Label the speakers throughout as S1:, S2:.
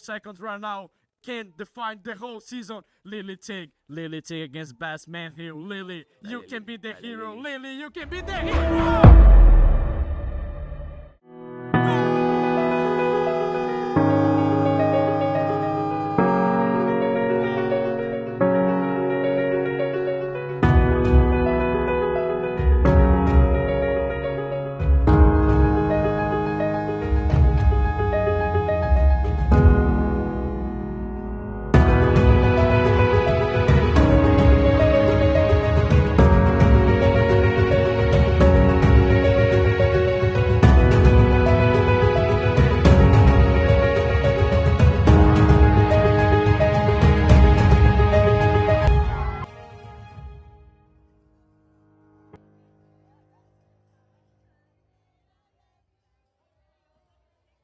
S1: seconds right now can define the whole season. Lily Tig against Bass Man Hill. Lily, you can be the hero. Lily, you can be the hero.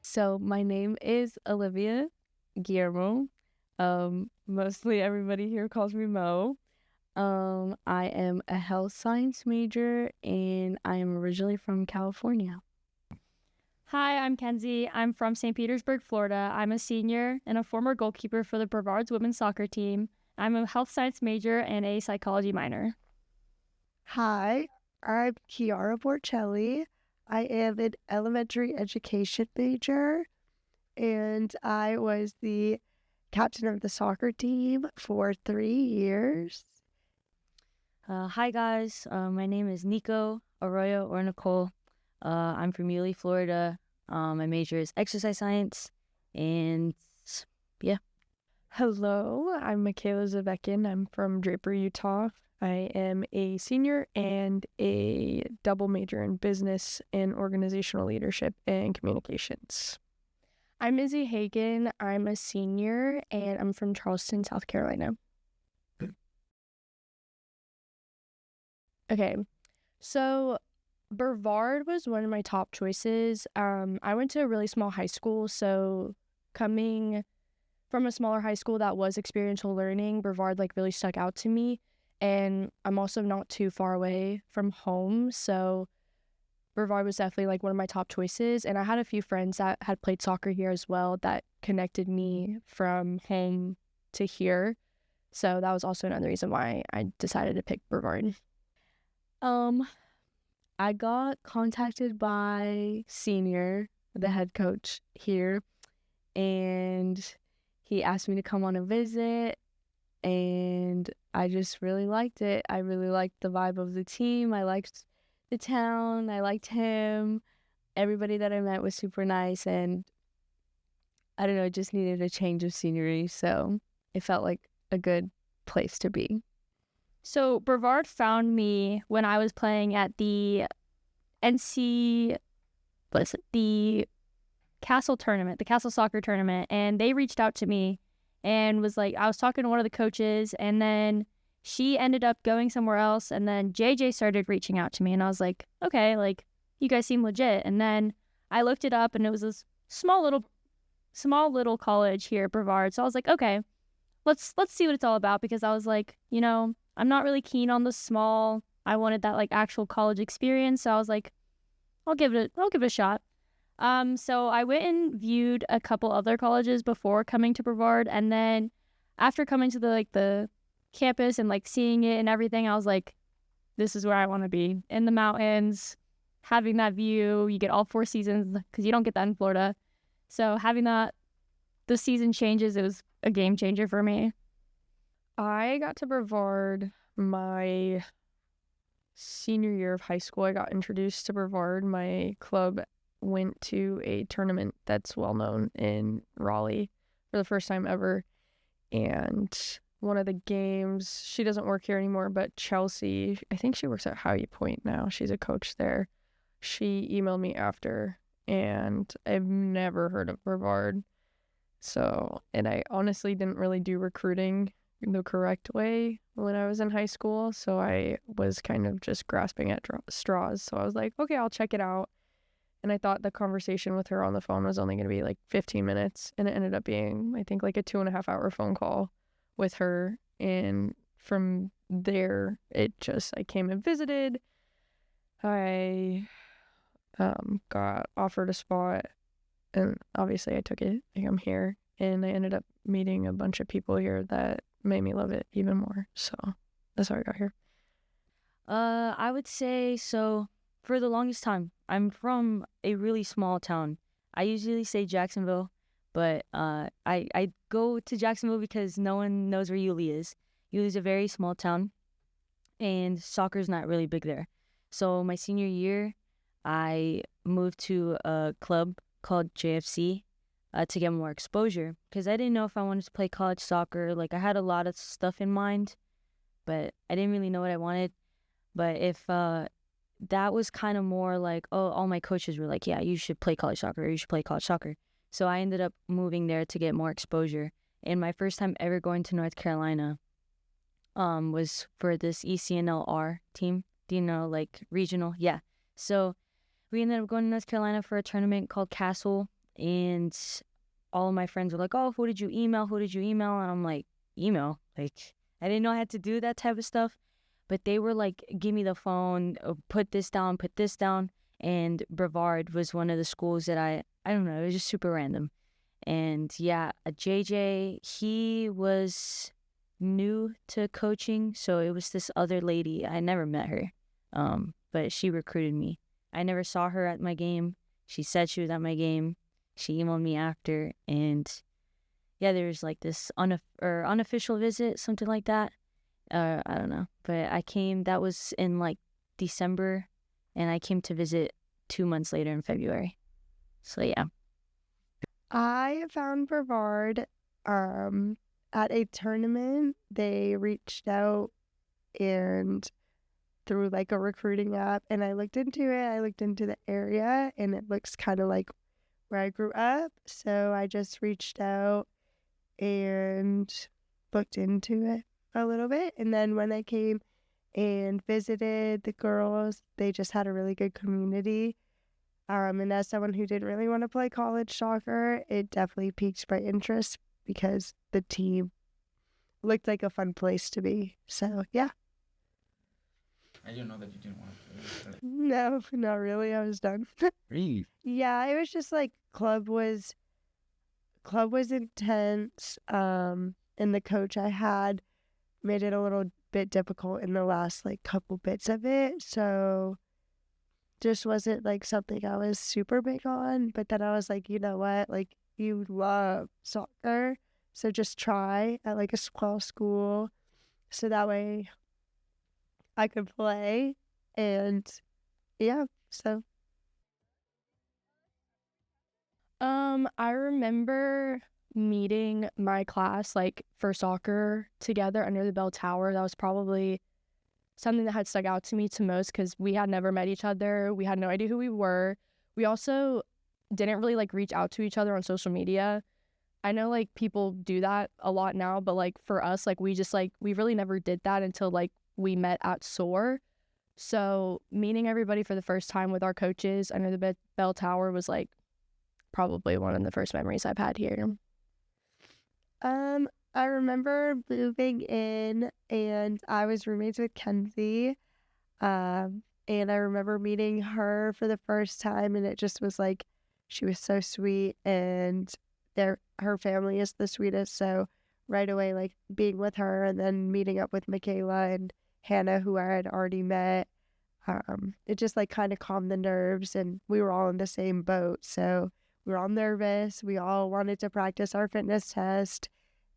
S2: So my name is Olivia Guillermo. Mostly everybody here calls me Mo. I am a health science major and I am originally from California.
S3: Hi, I'm Kenzie. I'm from St. Petersburg, Florida. I'm a senior and a former goalkeeper for the Brevard's women's soccer team. I'm a health science major and a psychology minor.
S4: Hi, I'm Chiara Borcelli. I am an elementary education major, and I was the captain of the soccer team for 3 years.
S5: Hi guys, my name is Nico Arroyo or Nicole. I'm from Yulee, Florida. My major is exercise science, and yeah.
S6: Hello, I'm Michaela Zavekin. I'm from Draper, Utah. I am a senior and a double major in business and organizational leadership and communications.
S7: I'm Izzy Hagen. I'm a senior and I'm from Charleston, South Carolina. Okay, so Brevard was one of my top choices. I went to a really small high school, so coming from a smaller high school that was experiential learning, Brevard really stuck out to me. And I'm also not too far away from home, so Brevard was definitely one of my top choices. And I had a few friends that had played soccer here as well that connected me from home to here. So that was also another reason why I decided to pick Brevard.
S2: I got contacted by Senior, the head coach here, and he asked me to come on a visit, and I just really liked it. I really liked the vibe of the team. I liked the town. I liked him. Everybody that I met was super nice, and I don't know, it just needed a change of scenery, so it felt like a good place to be.
S3: So Brevard found me when I was playing at the the Castle tournament, the Castle soccer tournament, and they reached out to me and was I was talking to one of the coaches, and then she ended up going somewhere else, and then JJ started reaching out to me, and I was like, okay, you guys seem legit. And then I looked it up, and it was this small little college here at Brevard. So I was like, okay, let's see what it's all about, because I was I'm not really keen on the small. I wanted that actual college experience. So I was like, I'll give it a shot. So I went and viewed a couple other colleges before coming to Brevard, and then after coming to the campus and seeing it and everything, I was like, this is where I want to be, in the mountains, having that view. You get all 4 seasons because you don't get that in Florida. So having that, the season changes, it was a game changer for me.
S6: I got to Brevard my senior year of high school. I got introduced to Brevard. My club went to a tournament that's well known in Raleigh for the first time ever, and one of the games, she doesn't work here anymore, but Chelsea, I think she works at Howey Point now, she's a coach there, she emailed me after, and I've never heard of Brevard. So, and I honestly didn't really do recruiting the correct way when I was in high school, so I was kind of just grasping at straws. So I was like, okay, I'll check it out. And I thought the conversation with her on the phone was only going to be 15 minutes, and it ended up being, I think, a 2.5 hour phone call with her. And from there, I came and visited. I got offered a spot, and obviously I took it. I'm here, and I ended up meeting a bunch of people here that made me love it even more. So that's how I got here.
S5: I would say so. For the longest time, I'm from a really small town. I usually say Jacksonville, but I go to Jacksonville because no one knows where Yulee is. Yulee's a very small town, and soccer's not really big there. So my senior year, I moved to a club called JFC to get more exposure because I didn't know if I wanted to play college soccer. Like, I had a lot of stuff in mind, but I didn't really know what I wanted. But if that was kind of more like, oh, all my coaches were like, yeah, you should play college soccer, or you should play college soccer. So I ended up moving there to get more exposure. And my first time ever going to North Carolina was for this ECNLR team. Do you know, like, regional? Yeah. So we ended up going to North Carolina for a tournament called Castle. And all of my friends were like, oh, who did you email? Who did you email? And I'm like, email? Like, I didn't know I had to do that type of stuff. But they were like, give me the phone, put this down, put this down. And Brevard was one of the schools that I don't know, it was just super random. And yeah, JJ, he was new to coaching. So it was this other lady. I never met her, but she recruited me. I never saw her at my game. She said she was at my game. She emailed me after. And yeah, there was like this unofficial visit, something like that. I don't know, but I came, that was in like December, and I came to visit 2 months later in February. So yeah.
S4: I found Brevard at a tournament. They reached out and through like a recruiting app, and I looked into it. I looked into the area, and it looks kind of like where I grew up. So I just reached out and looked into it a little bit. And then when I came and visited the girls, they just had a really good community. And as someone who didn't really want to play college soccer, it definitely piqued my interest because the team looked like a fun place to be. So, yeah.
S1: I didn't know that you didn't want to play.
S4: No, not really. I was done.
S1: Really?
S4: Yeah, it was just like club was intense. And the coach I had made it a little bit difficult in the last like couple bits of it. So just wasn't like something I was super big on. But then I was like, you know what? Like, you love soccer, so just try at like a small school so that way I could play. And yeah, so
S7: I remember meeting my class like for soccer together under the bell tower. That was probably something that had stuck out to me to most because we had never met each other. We had no idea who we were. We also didn't really like reach out to each other on social media. I know like people do that a lot now, but like for us, like we really never did that until like we met at SOAR. So meeting everybody for the first time with our coaches under the bell tower was like probably one of the first memories I've had here.
S4: I remember moving in and I was roommates with Kenzie. And I remember meeting her for the first time, and it just was like, she was so sweet, and her family is the sweetest. So right away, like being with her and then meeting up with Michaela and Hannah, who I had already met, it just like kind of calmed the nerves, and we were all in the same boat. So we were all nervous. We all wanted to practice our fitness test.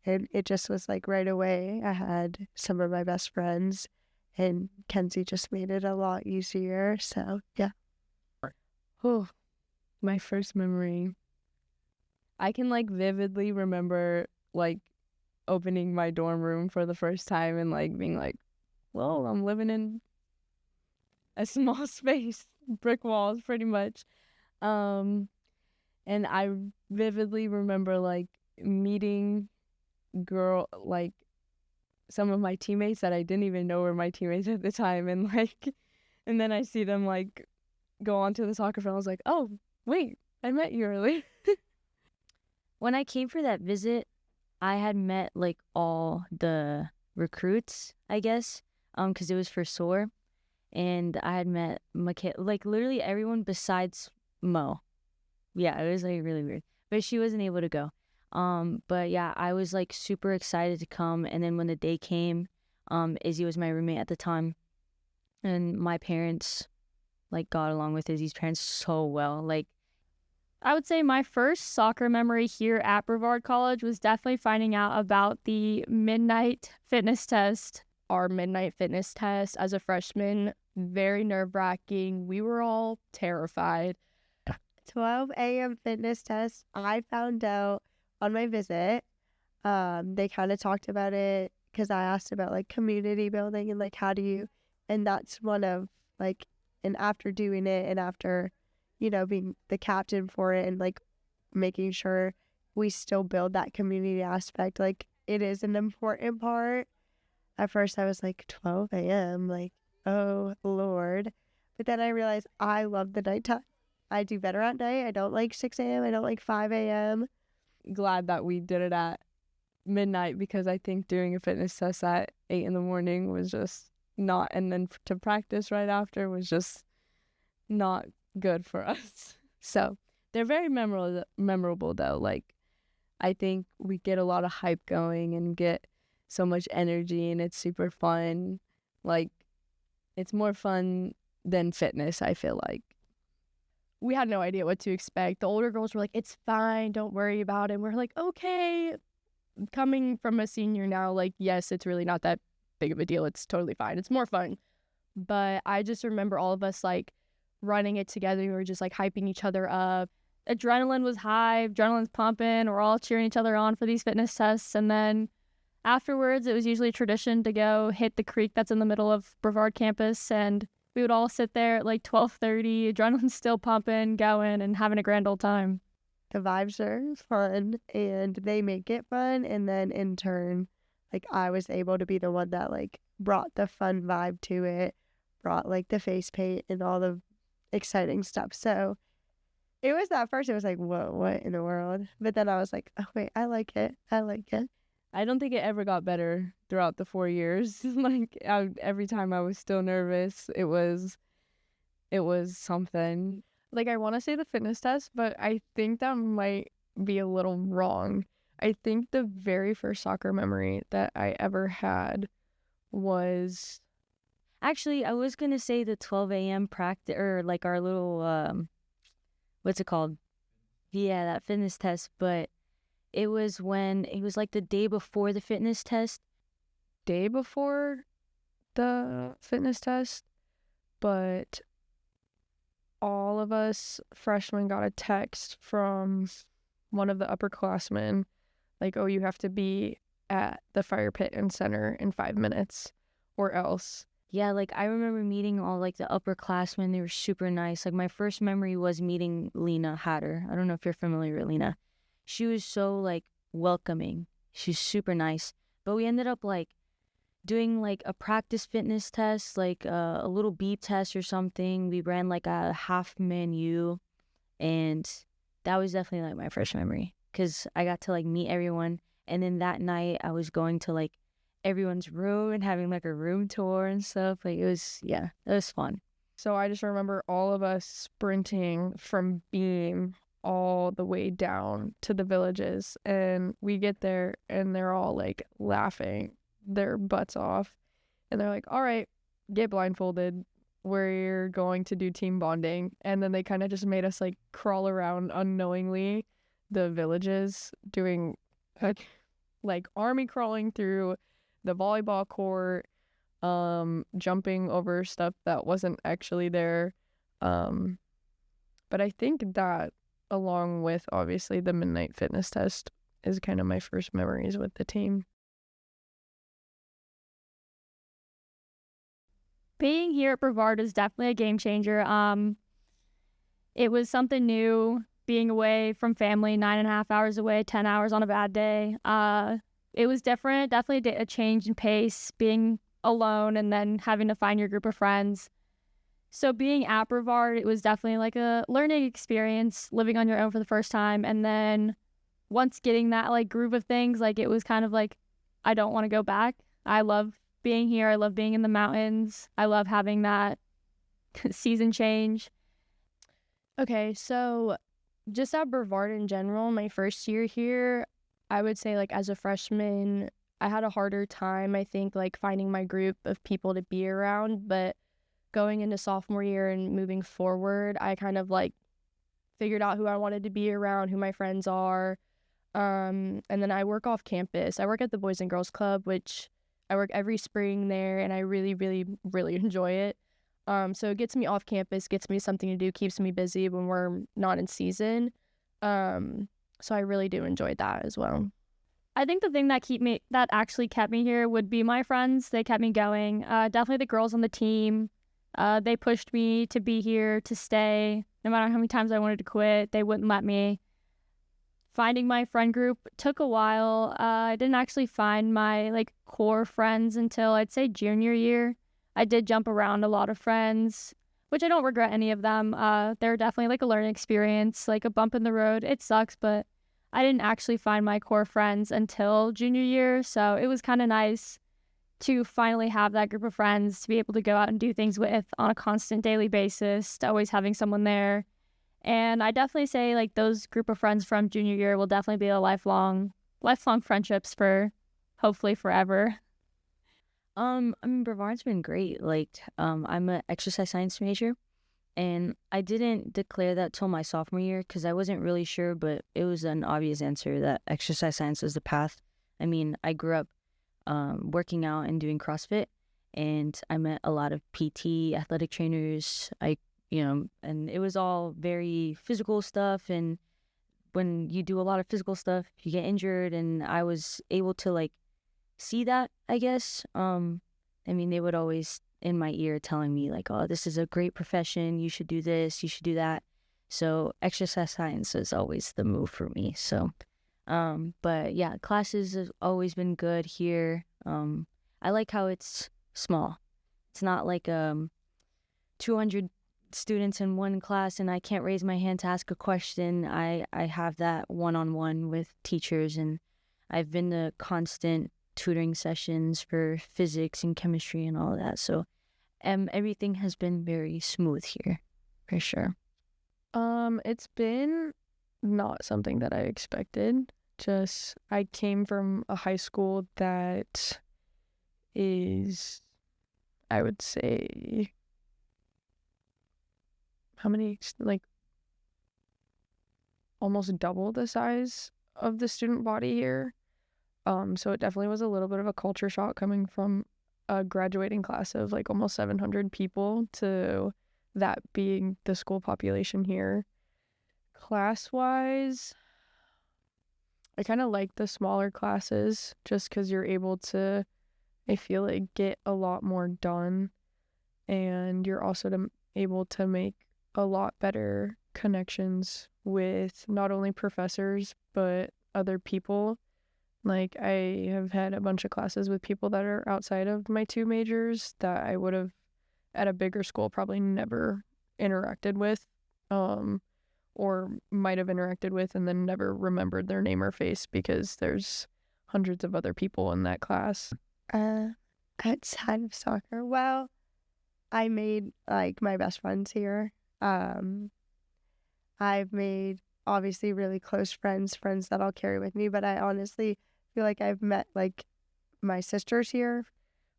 S4: And it just was like right away, I had some of my best friends, and Kenzie just made it a lot easier. So, yeah.
S2: Oh, my first memory. I can like vividly remember like opening my dorm room for the first time and like being like, well, I'm living in a small space, brick walls pretty much. And I vividly remember like meeting like some of my teammates that I didn't even know were my teammates at the time, and then I see them like go onto the soccer field. I was like, oh wait, I met you earlier.
S5: When I came for that visit, I had met like all the recruits, I guess, because it was for SOAR, and I had met like literally everyone besides Mo. Yeah, it was like really weird, but she wasn't able to go. But yeah, I was like super excited to come. And then when the day came, Izzy was my roommate at the time, and my parents like got along with Izzy's parents so well. Like,
S3: I would say my first soccer memory here at Brevard College was definitely finding out about the midnight fitness test.
S7: Our midnight fitness test as a freshman, very nerve-wracking. We were all terrified.
S4: 12 a.m. fitness test. I found out on my visit. They kind of talked about it because I asked about like community building and like how do you, and that's one of like, and after doing it and after, you know, being the captain for it and like making sure we still build that community aspect, like it is an important part. At first I was like 12 a.m. like, oh Lord. But then I realized I love the nighttime. I do better at night. I don't like 6 a.m. I don't like 5 a.m.
S2: Glad that we did it at midnight because I think doing a fitness test at 8 in the morning was just not, and then to practice right after was just not good for us. So they're very memorable though. Like, I think we get a lot of hype going and get so much energy, and it's super fun. Like, it's more fun than fitness, I feel like.
S7: We had no idea what to expect. The older girls were like, it's fine, don't worry about it. And we're like, okay. Coming from a senior now, like, yes, it's really not that big of a deal. It's totally fine. It's more fun. But I just remember all of us like running it together. We were just like hyping each other up.
S3: Adrenaline was high, adrenaline's pumping. We're all cheering each other on for these fitness tests. And then afterwards, it was usually tradition to go hit the creek that's in the middle of Brevard campus, and we would all sit there at like 12:30, adrenaline's still pumping, going, and having a grand old time.
S4: The vibes are fun and they make it fun, and then in turn, like I was able to be the one that like brought the fun vibe to it, brought like the face paint and all the exciting stuff. So it was at first it was like, whoa, what in the world? But then I was like, oh wait, I like it.
S2: I don't think it ever got better throughout the 4 years. Like, every time I was still nervous, it was something.
S6: Like, I want to say the fitness test, but I think that might be a little wrong. I think the very first soccer memory that I ever had was...
S5: Actually, I was going to say the 12 a.m. practice, or like our little, what's it called? Yeah, that fitness test, but it was like the day before the fitness test.
S6: Day before the fitness test, but all of us freshmen got a text from one of the upperclassmen, like, oh, you have to be at the fire pit and center in 5 minutes or else.
S5: Yeah, like I remember meeting all like the upperclassmen. They were super nice. Like, my first memory was meeting Lena Hatter. I don't know if you're familiar with Lena. She was so like welcoming. She's super nice. But we ended up like doing like a practice fitness test, like a little beep test or something. We ran like a half menu, and that was definitely like my first memory because I got to like meet everyone. And then that night I was going to like everyone's room and having like a room tour and stuff. Like, it was fun.
S6: So I just remember all of us sprinting from Beam all the way down to the villages, and we get there and they're all like laughing their butts off, and they're like, all right, get blindfolded, we're going to do team bonding. And then they kind of just made us like crawl around unknowingly the villages, doing like army crawling through the volleyball court, jumping over stuff that wasn't actually there. But I think that, along with obviously the midnight fitness test, is kind of my first memories with the team.
S3: Being here at Brevard is definitely a game changer. It was something new, being away from family, 9.5 hours away, 10 hours on a bad day. It was different, definitely a change in pace, being alone and then having to find your group of friends. So being at Brevard, it was definitely like a learning experience, living on your own for the first time. And then once getting that like groove of things, like it was kind of like, I don't want to go back. I love being here. I love being in the mountains. I love having that season change.
S7: Okay, so just at Brevard in general, my first year here, I would say like as a freshman, I had a harder time, I think, like finding my group of people to be around. But going into sophomore year and moving forward, I kind of like figured out who I wanted to be around, who my friends are. And then I work off campus. I work at the Boys and Girls Club, which I work every spring there, and I really, really, really enjoy it. So it gets me off campus, gets me something to do, keeps me busy when we're not in season. So I really do enjoy that as well.
S3: I think the thing that actually kept me here would be my friends. They kept me going. Definitely the girls on the team. They pushed me to be here, to stay. No matter how many times I wanted to quit, they wouldn't let me. Finding my friend group took a while. I didn't actually find my like core friends until I'd say junior year. I did jump around a lot of friends, which I don't regret any of them. They're definitely like a learning experience, like a bump in the road. It sucks, but I didn't actually find my core friends until junior year. So it was kind of nice to finally have that group of friends to be able to go out and do things with on a constant daily basis, to always having someone there. And I definitely say like those group of friends from junior year will definitely be a lifelong friendships for hopefully forever.
S5: I mean, Brevard's been great. Like, I'm an exercise science major, and I didn't declare that till my sophomore year because I wasn't really sure, but it was an obvious answer that exercise science was the path. I mean, I grew up working out and doing CrossFit, and I met a lot of PT, athletic trainers. And it was all very physical stuff. And when you do a lot of physical stuff, you get injured. And I was able to like see that, I guess. I mean, they would always in my ear telling me like, oh, this is a great profession. You should do this. You should do that. So exercise science is always the move for me. So, but yeah, classes have always been good here. I like how it's small. It's not like 200 students in one class and I can't raise my hand to ask a question. I have that one-on-one with teachers, and I've been to constant tutoring sessions for physics and chemistry and all of that. So everything has been very smooth here, for sure.
S6: It's been not something that I expected. Just I came from a high school that is, I would say, how many, like, almost double the size of the student body here. So it definitely was a little bit of a culture shock coming from a graduating class of like almost 700 people to that being the school population here. Class-wise, I kind of like the smaller classes just because you're able to, I feel like, get a lot more done, and you're also able to make a lot better connections with not only professors but other people. Like, I have had a bunch of classes with people that are outside of my two majors that I would have at a bigger school probably never interacted with, or might have interacted with and then never remembered their name or face because there's hundreds of other people in that class.
S4: Outside of soccer, well, I made like my best friends here. I've made obviously really close friends that I'll carry with me, but I honestly feel like I've met like my sisters here.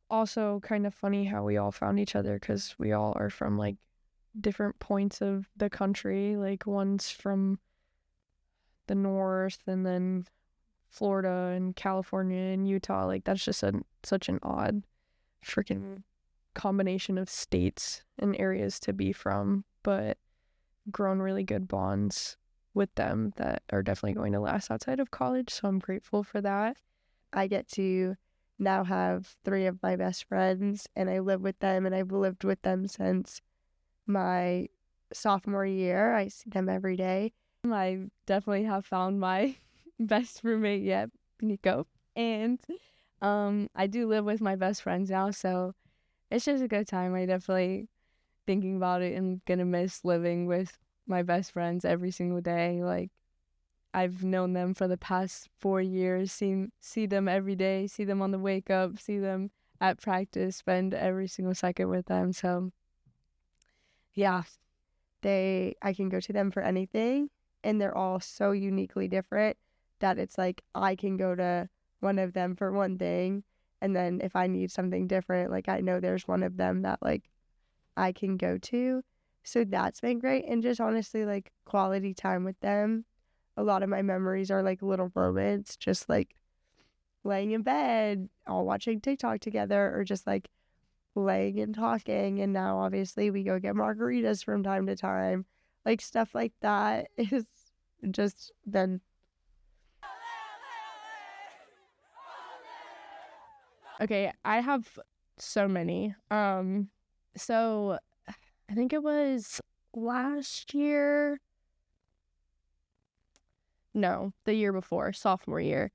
S6: Also, kind of funny how we all found each other because we all are from like different points of the country. Like, one's from the north, and then Florida and California and Utah. Like, that's just such an odd freaking combination of states and areas to be from, but grown really good bonds with them that are definitely going to last outside of college, so I'm grateful for that.
S4: I get to now have 3 of my best friends, and I live with them, and I've lived with them since my sophomore year. I see them every day.
S2: I definitely have found my best roommate yet, Nico. And I do live with my best friends now, so it's just a good time. I definitely, thinking about it, am gonna miss living with my best friends every single day. Like, I've known them for the past 4 years, see them every day, see them on the wake up, see them at practice, spend every single second with them. So yeah,
S4: I can go to them for anything, and they're all so uniquely different that it's like I can go to one of them for one thing, and then if I need something different, like I know there's one of them that like I can go to. So that's been great. And just honestly, like quality time with them. A lot of my memories are like little moments, just like laying in bed, all watching TikTok together, or just like laying and talking. And now obviously we go get margaritas from time to time. Like stuff like that is just been.
S6: Okay, I have so many. So I think it was last year. No, the year before, sophomore year.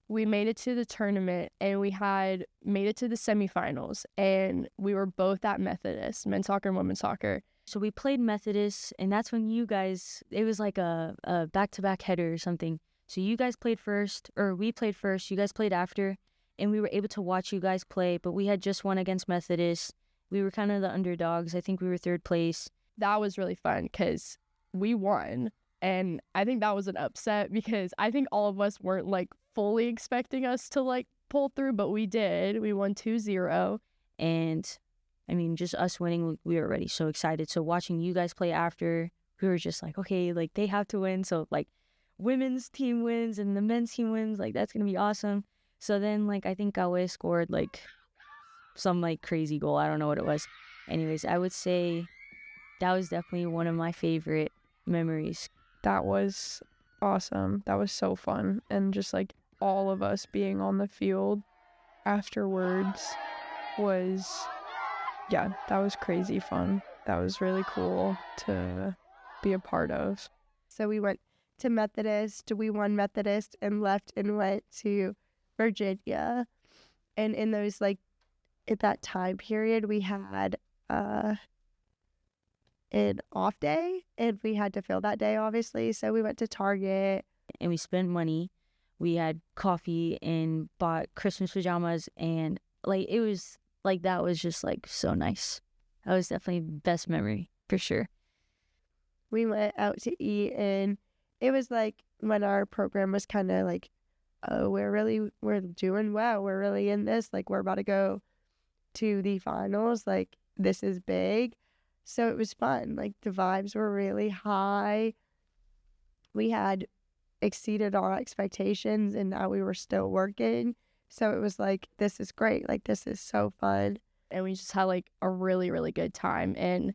S6: We made it to the tournament and we had made it to the semifinals, and we were both at Methodist, men's soccer and women's soccer.
S5: So we played Methodist, and that's when you guys, it was like a back-to-back header or something. So you guys played first, or we played first, you guys played after, and we were able to watch you guys play, but we had just won against Methodist. We were kind of the underdogs. I think we were third place.
S6: That was really fun because we won, and I think that was an upset because I think all of us weren't like fully expecting us to like pull through, but we did. We won 2-0.
S5: And I mean, just us winning, we were already so excited. So watching you guys play after, we were just like, okay, like they have to win. So like women's team wins and the men's team wins, like that's going to be awesome. So then like I think Gawe scored like some like crazy goal. I don't know what it was. Anyways, I would say that was definitely one of my favorite memories.
S6: That was awesome. That was so fun. And just like all of us being on the field afterwards was, yeah, that was crazy fun. That was really cool to be a part of.
S4: So we went to Methodist, we won Methodist and left and went to Virginia. And in those, like, at that time period, we had an off day, and we had to fill that day, obviously. So we went to Target.
S5: And we spent money. We had coffee and bought Christmas pajamas, and like it was like that was just like so nice. That was definitely the best memory for sure.
S4: We went out to eat, and it was like when our program was kind of like, oh, we're doing well. We're really in this. Like, we're about to go to the finals. Like, this is big. So it was fun. Like, the vibes were really high. We had exceeded our expectations, and now we were still working. So it was like, this is great. Like, this is so fun.
S6: And we just had like a really, really good time. And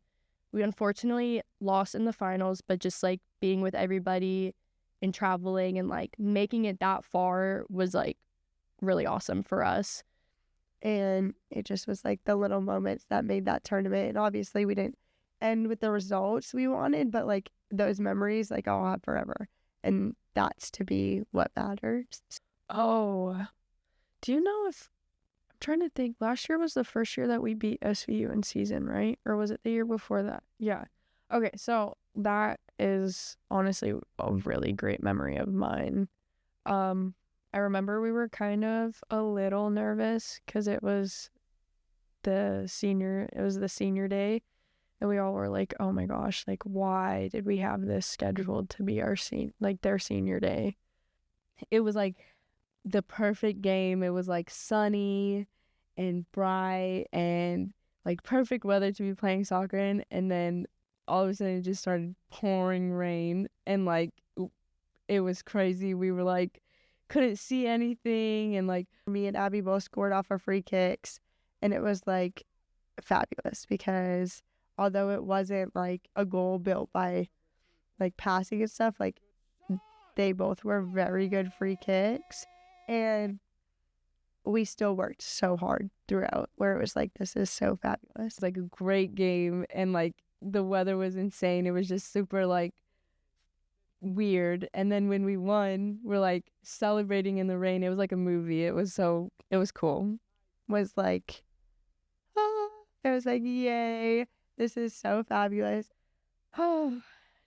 S6: we unfortunately lost in the finals, but just like being with everybody and traveling and like making it that far was like really awesome for us.
S4: And it just was like the little moments that made that tournament. And obviously we didn't end with the results we wanted, but like those memories, like I'll have forever. And that's to be what matters.
S6: Oh, do you know if, I'm trying to think, last year was the first year that we beat SVU in season, right? Or was it the year before that? Yeah. Okay, so that is honestly a really great memory of mine. I remember we were kind of a little nervous because it was the senior day, and we all were like, oh my gosh, like why did we have this scheduled to be our their senior day?
S2: It was like the perfect game. It was like sunny and bright and like perfect weather to be playing soccer in, and then all of a sudden it just started pouring rain, and like it was crazy. We were like couldn't see anything, and like
S4: me and Abby both scored off our free kicks, and it was like fabulous because although it wasn't like a goal built by like passing and stuff, like they both were very good free kicks, and we still worked so hard throughout, where it was like, this is so fabulous.
S2: it's like a great game, and like the weather was insane. It was just super like weird, and then when we won, we're like celebrating in the rain. It was like a movie. It was cool.
S4: Was like, it was like, yay, this is so fabulous.
S6: Oh,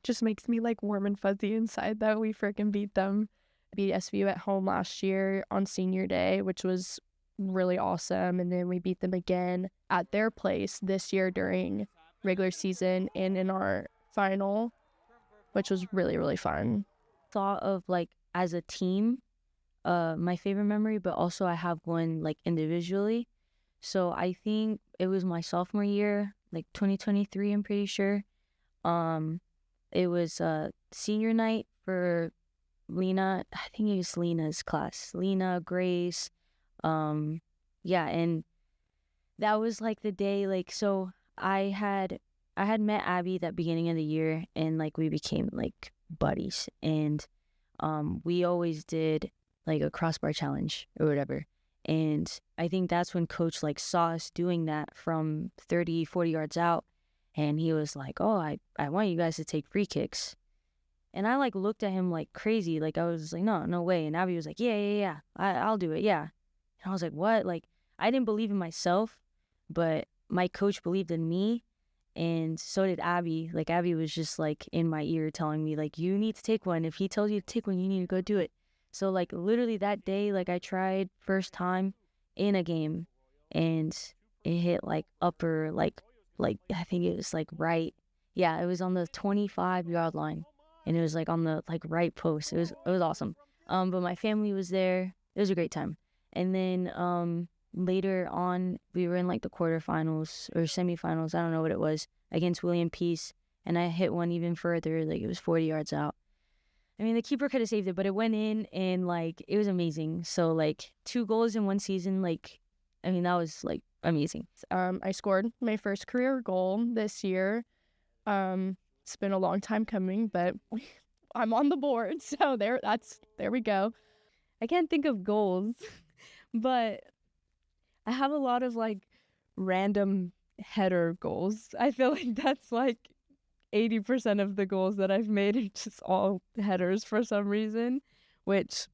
S6: just makes me like warm and fuzzy inside that we freaking beat them. Beat SVU at home last year on senior day, which was really awesome. And then we beat them again at their place this year during regular season and in our final, which was really, really fun.
S5: Thought of like as a team, my favorite memory, but also I have one like individually. So I think it was my sophomore year, like 2023, I'm pretty sure. It was senior night for Lena. I think it was Lena's class. Lena, Grace. Yeah, and that was like the day, like, so I had met Abby that beginning of the year, and like we became like buddies, and we always did like a crossbar challenge or whatever. And I think that's when coach like saw us doing that from 30, 40 yards out, and he was like, "Oh, I want you guys to take free kicks." And I like looked at him like crazy, like I was like, "No way." And Abby was like, "Yeah, I'll do it, yeah." And I was like, "What?" Like I didn't believe in myself, but my coach believed in me, and so did Abby. Like Abby was just like in my ear telling me like, "You need to take one. If he tells you to take one, you need to go do it." So like literally that day, like I tried first time in a game, and it hit like upper, like I think it was like right. Yeah, it was on the 25-yard line, and it was like on the like right post. It was awesome. But my family was there. It was a great time. And then later on, we were in like the quarterfinals or semifinals, I don't know what it was, against William Peace, and I hit one even further, like it was 40 yards out. I mean, the keeper could have saved it, but it went in, and like it was amazing. So like 2 goals in one season, like I mean that was like amazing.
S7: I scored my first career goal this year. It's been a long time coming, but I'm on the board, so there we go.
S2: I can't think of goals, but I have a lot of like random header goals. I feel like that's like 80% of the goals that I've made are just all headers for some reason, which,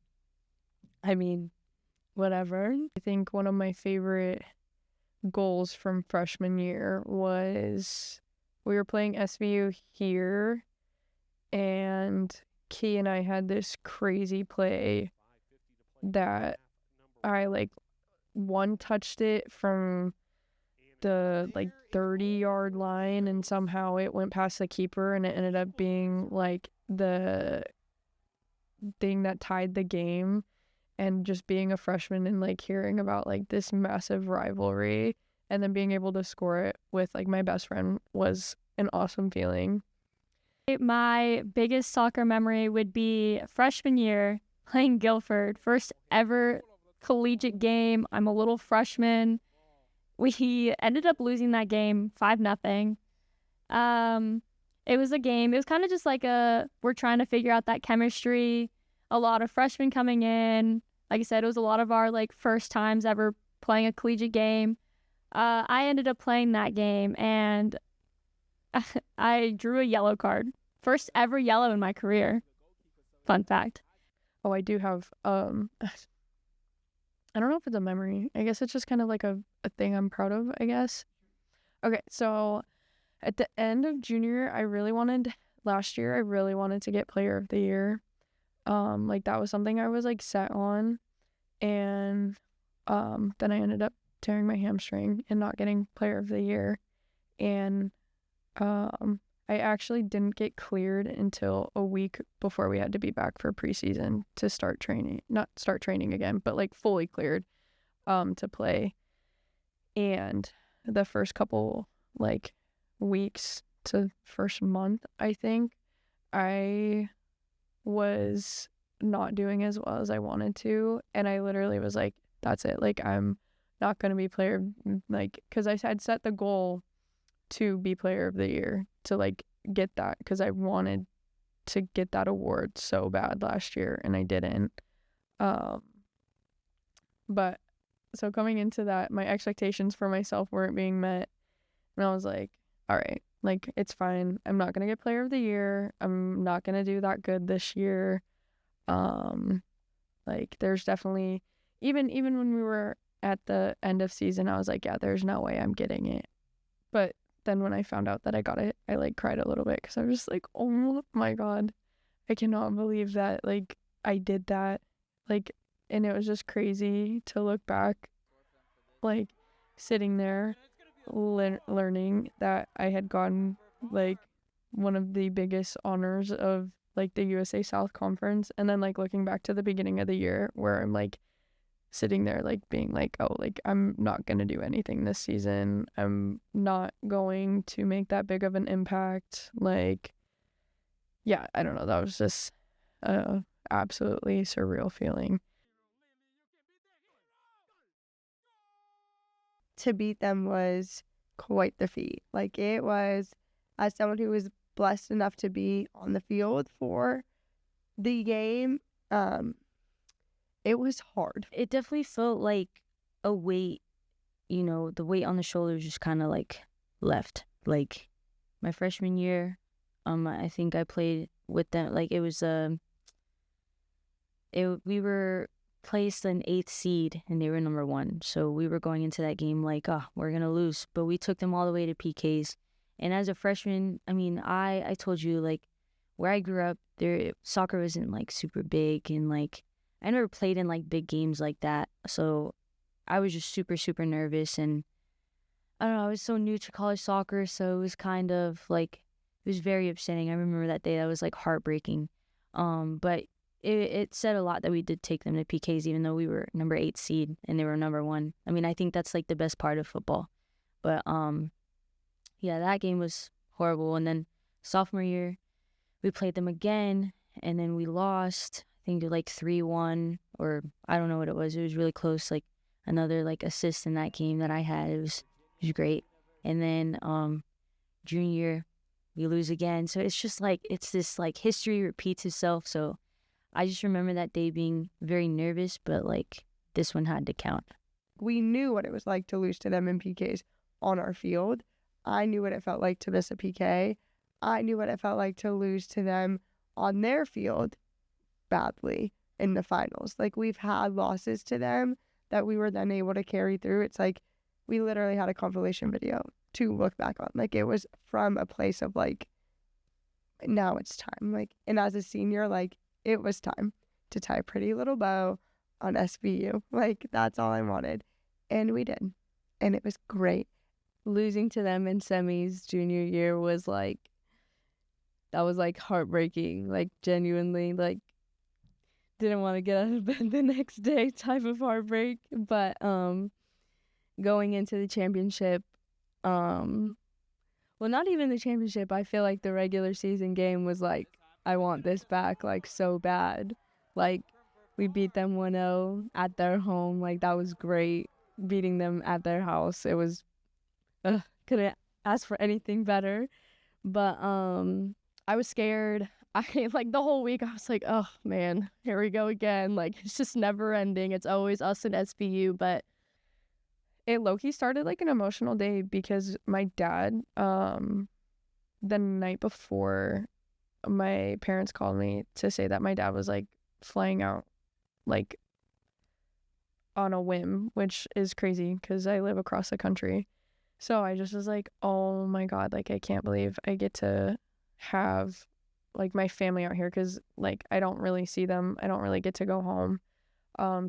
S2: I mean, whatever.
S6: I think one of my favorite goals from freshman year was we were playing SVU here, and Key and I had this crazy play that I like one touched it from the like 30-yard line, and somehow it went past the keeper, and it ended up being like the thing that tied the game. And just being a freshman and like hearing about like this massive rivalry and then being able to score it with like my best friend was an awesome feeling.
S3: My biggest soccer memory would be freshman year playing Guilford, first ever collegiate game. I'm a little freshman. We ended up losing that game 5-0. It was a game. It was kind of just like we're trying to figure out that chemistry. A lot of freshmen coming in. Like I said, it was a lot of our like first times ever playing a collegiate game. I ended up playing that game, and I drew a yellow card. First ever yellow in my career. Fun fact.
S6: Oh, I do have I don't know if it's a memory. I guess it's just kind of like a thing I'm proud of, I guess. Okay, so at the end of junior, last year I really wanted to get player of the year. Like that was something I was like set on, and then I ended up tearing my hamstring and not getting player of the year, and I actually didn't get cleared until a week before we had to be back for preseason to start training, not start training again, but like fully cleared to play. And the first couple like weeks to first month, I think I was not doing as well as I wanted to, and I literally was like, that's it, like I'm not going to be player, like, because I had set the goal to be player of the year, to like get that, because I wanted to get that award so bad last year and I didn't. But so coming into that, my expectations for myself weren't being met, and I was like, all right, like it's fine, I'm not gonna get player of the year, I'm not gonna do that good this year. Like there's definitely, even when we were at the end of season, I was like, yeah, there's no way I'm getting it. But then when I found out that I got it, I like cried a little bit, because I was just like, oh my god, I cannot believe that like I did that, like, and it was just crazy to look back, like sitting there learning that I had gotten like one of the biggest honors of like the USA South Conference, and then like looking back to the beginning of the year where I'm like sitting there like being like, oh, like I'm not gonna do anything this season. I'm not going to make that big of an impact. Like, yeah, I don't know. That was just a absolutely surreal feeling.
S4: To beat them was quite the feat. Like, it was, as someone who was blessed enough to be on the field for the game, it was hard.
S5: It definitely felt like a weight, the weight on the shoulders just kind of like left. Like my freshman year, I think I played with them. Like it was, we were placed an 8th seed and they were number 1. So we were going into that game like, oh, we're going to lose. But we took them all the way to PKs. And as a freshman, I mean, I told you, like, where I grew up, soccer wasn't like super big, and like I never played in like big games like that. So I was just super, super nervous, and I don't know, I was so new to college soccer, so it was kind of like, it was very upsetting. I remember that day, that was like heartbreaking. But it said a lot that we did take them to PKs, even though we were number 8 seed and they were number 1. I mean, I think that's like the best part of football. But yeah, that game was horrible. And then sophomore year, we played them again, and then we lost. I think like 3-1, or I don't know what it was. It was really close. Like another like assist in that game that I had. It was great. And then junior year, we lose again. So it's just like, it's this like history repeats itself. So I just remember that day being very nervous, but like this one had to count.
S4: We knew what it was like to lose to them in PKs on our field. I knew what it felt like to miss a PK. I knew what it felt like to lose to them on their field badly in the finals. Like, we've had losses to them that we were then able to carry through. It's like we literally had a compilation video to look back on. Like, it was from a place of like, now it's time. Like, and as a senior, like, it was time to tie a pretty little bow on SVU. Like, that's all I wanted. And we did. And it was great.
S2: Losing to them in semis junior year was like, that was like heartbreaking. Like, genuinely, like, didn't want to get out of bed the next day type of heartbreak. But going into the championship, well, not even the championship, I feel like the regular season game was like, I want this back, like, so bad. Like, we beat them 1-0 at their home. Like, that was great. Beating them at their house, it was, couldn't ask for anything better. But
S7: I was scared. Like the whole week I was like, oh man, here we go again. Like, it's just never ending. It's always us and SVU. But
S6: It low-key started like an emotional day because my dad, the night before, my parents called me to say that my dad was like flying out like on a whim, which is crazy because I live across the country. So I just was like, oh my God, like I can't believe I get to have like my family out here, because like I don't really see them. I don't really get to go home.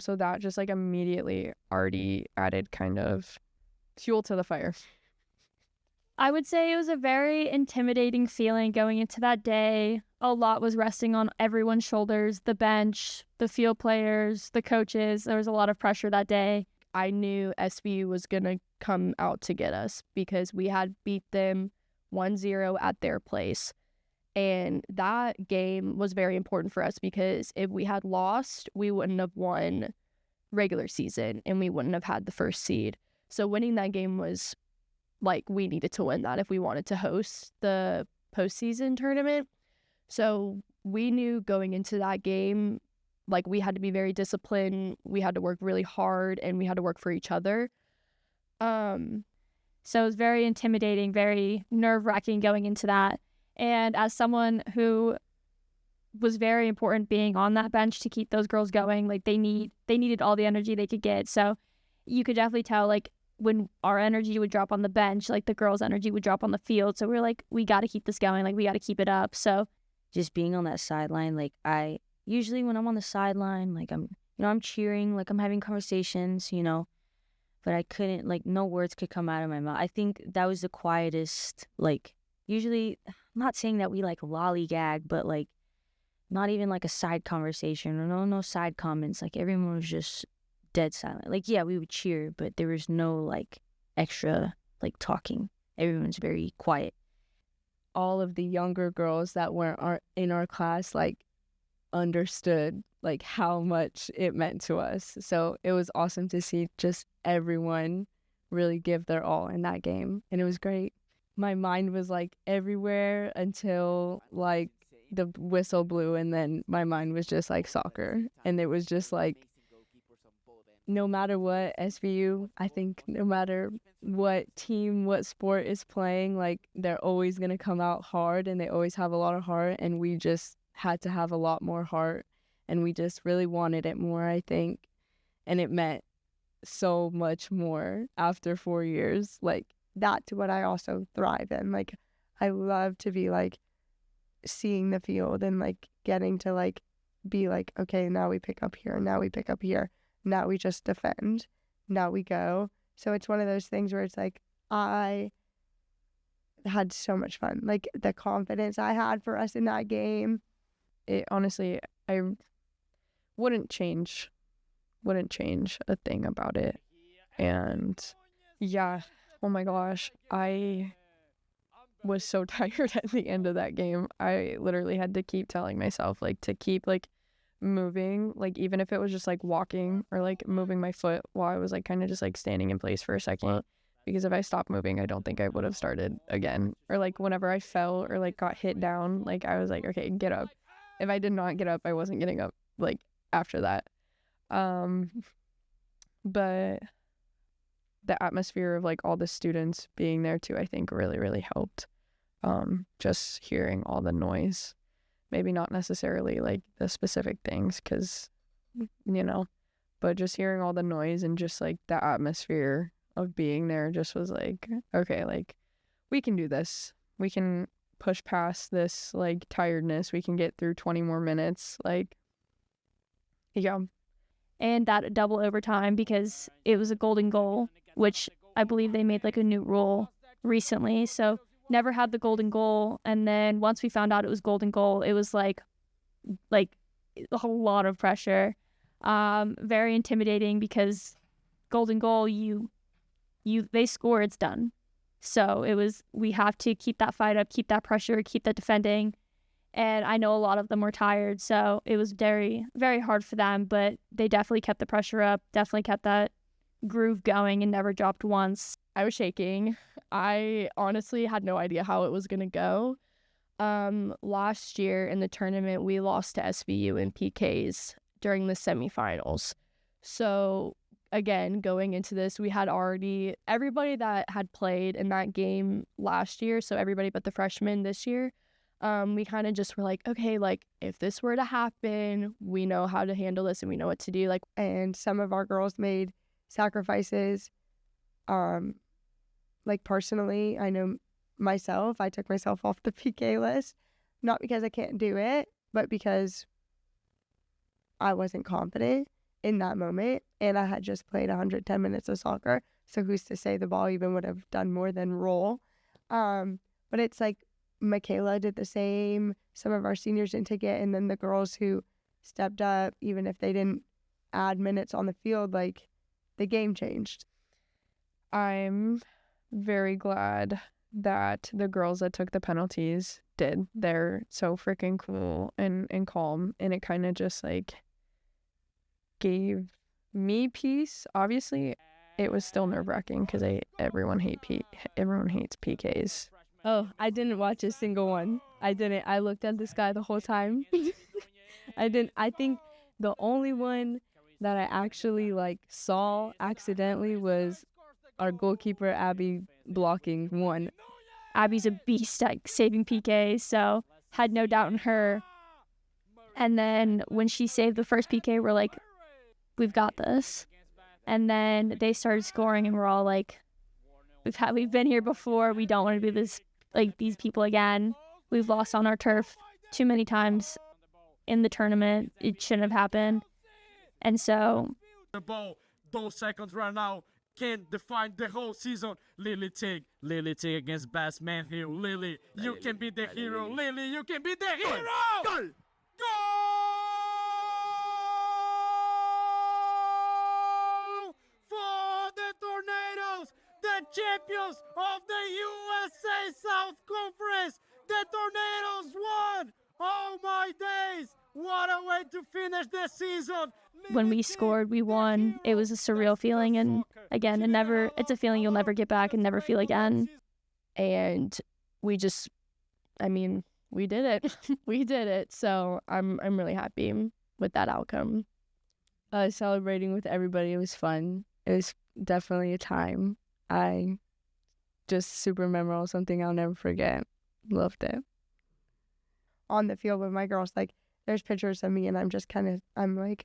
S6: So that just like immediately already added kind of fuel to the fire.
S3: I would say it was a very intimidating feeling going into that day. A lot was resting on everyone's shoulders, the bench, the field players, the coaches. There was a lot of pressure that day.
S7: I knew SVU was going to come out to get us because we had beat them 1-0 at their place. And that game was very important for us because if we had lost, we wouldn't have won regular season and we wouldn't have had the first seed. So winning that game was like, we needed to win that if we wanted to host the postseason tournament. So we knew going into that game, like, we had to be very disciplined. We had to work really hard and we had to work for each other.
S3: So it was very intimidating, very nerve-wracking going into that. And as someone who was very important being on that bench to keep those girls going, like they needed all the energy they could get. So you could definitely tell, like, when our energy would drop on the bench, like the girls' energy would drop on the field. So we're like, we got to keep this going. Like, we got to keep it up. So
S5: Just being on that sideline, like I usually when I'm on the sideline, like I'm cheering, like I'm having conversations, but I couldn't, like, no words could come out of my mouth. I think that was the quietest, like, usually, I'm not saying that we like lollygag, but like not even like a side conversation or no side comments. Like everyone was just dead silent. Like, yeah, we would cheer, but there was no like extra like talking. Everyone's very quiet.
S2: All of the younger girls that weren't in our class like understood like how much it meant to us. So it was awesome to see just everyone really give their all in that game, and it was great. My mind was like everywhere until like the whistle blew, and then my mind was just like soccer. And it was just like, no matter what SVU, I think no matter what team, what sport is playing, like they're always going to come out hard, and they always have a lot of heart, and we just had to have a lot more heart, and we just really wanted it more, I think. And it meant so much more after 4 years. Like,
S4: That's what I also thrive in. Like, I love to be like seeing the field and like getting to like be like, okay, now we pick up here, now we pick up here, now we just defend, now we go. So it's one of those things where it's like, I had so much fun. Like, the confidence I had for us in that game.
S6: It honestly, I wouldn't change a thing about it. And yeah, oh my gosh, I was so tired at the end of that game. I literally had to keep telling myself like to keep like moving, like even if it was just like walking or like moving my foot while I was like kind of just like standing in place for a second, because if I stopped moving, I don't think I would have started again. Or like whenever I fell or like got hit down, like I was like, okay, get up. If I did not get up, I wasn't getting up like after that. But the atmosphere of like all the students being there too, I think really, really helped. Just hearing all the noise, maybe not necessarily like the specific things, because, you know, but just hearing all the noise and just like the atmosphere of being there just was like, okay, like we can do this. We can push past this like tiredness. We can get through 20 more minutes. Like, yeah.
S3: And that double overtime, because it was a golden goal, which I believe they made like a new rule recently. So never had the golden goal. And then once we found out it was golden goal, it was like a whole lot of pressure. Very intimidating, because golden goal, they score, it's done. So it was, we have to keep that fight up, keep that pressure, keep that defending. And I know a lot of them were tired, so it was very, very hard for them, but they definitely kept the pressure up, definitely kept that groove going and never dropped once.
S6: I was shaking. I honestly had no idea how it was going to go. Last year in the tournament, we lost to SVU in PKs during the semifinals. So again, going into this, we had already, everybody that had played in that game last year, so everybody but the freshmen this year, we kind of just were like, okay, like if this were to happen, we know how to handle this and we know what to do. Like,
S4: And some of our girls made sacrifices. Like personally, I know myself, I took myself off the PK list, not because I can't do it, but because I wasn't confident in that moment, and I had just played 110 minutes of soccer. So who's to say the ball even would have done more than roll? But it's like Michaela did the same. Some of our seniors didn't take it, and then the girls who stepped up, even if they didn't add minutes on the field, like the game changed.
S6: I'm very glad that the girls that took the penalties did. They're so freaking cool and calm, and it kind of just like gave me peace. Obviously, it was still nerve-wracking because everyone hates PKs.
S2: Oh, I didn't watch a single one. I didn't. I looked at this guy the whole time. I think the only one that I actually like saw accidentally was our goalkeeper Abby blocking one.
S3: Abby's a beast at saving PKs, so had no doubt in her. And then when she saved the first PK, we're like, we've got this. And then they started scoring, and we're all like, we've been here before. We don't want to be these people again. We've lost on our turf too many times in the tournament. It shouldn't have happened. And so
S1: The ball, those seconds right now can define the whole season. Lily Tig against Bass Man Hill. Lily, you can be the hero. Lily, you can be the hero. Goal! Goal! the champions of the USA South Conference. The Tornadoes won. Oh my days. What a way to finish the season.
S3: When we scored, we won. It was a surreal feeling, and again, it's a feeling you'll never get back and never feel again.
S7: And we just, I mean, we did it. We did it. So I'm really happy with that outcome.
S2: Celebrating with everybody, it was fun. It was definitely a time. I just super memorable, something I'll never forget. Loved it.
S4: On the field with my girls, like, there's pictures of me and I'm like,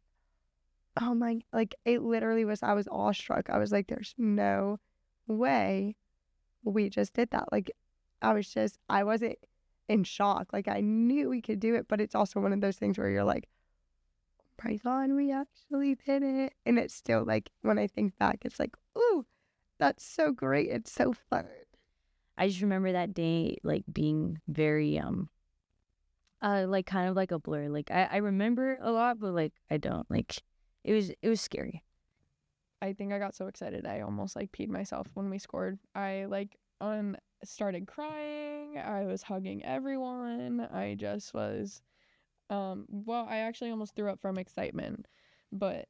S4: oh my, like, it literally was, I was awestruck. I was like, there's no way we just did that. Like, I wasn't in shock. Like, I knew we could do it, but it's also one of those things where you're like, oh my God, we actually did it. And it's still like, when I think back, it's like, ooh, that's so great. It's so fun.
S5: I just remember that day like being very like kind of like a blur. Like I remember a lot, but like I don't. Like it was scary.
S6: I think I got so excited I almost like peed myself when we scored. I like started crying. I was hugging everyone. I just was well, I actually almost threw up from excitement. But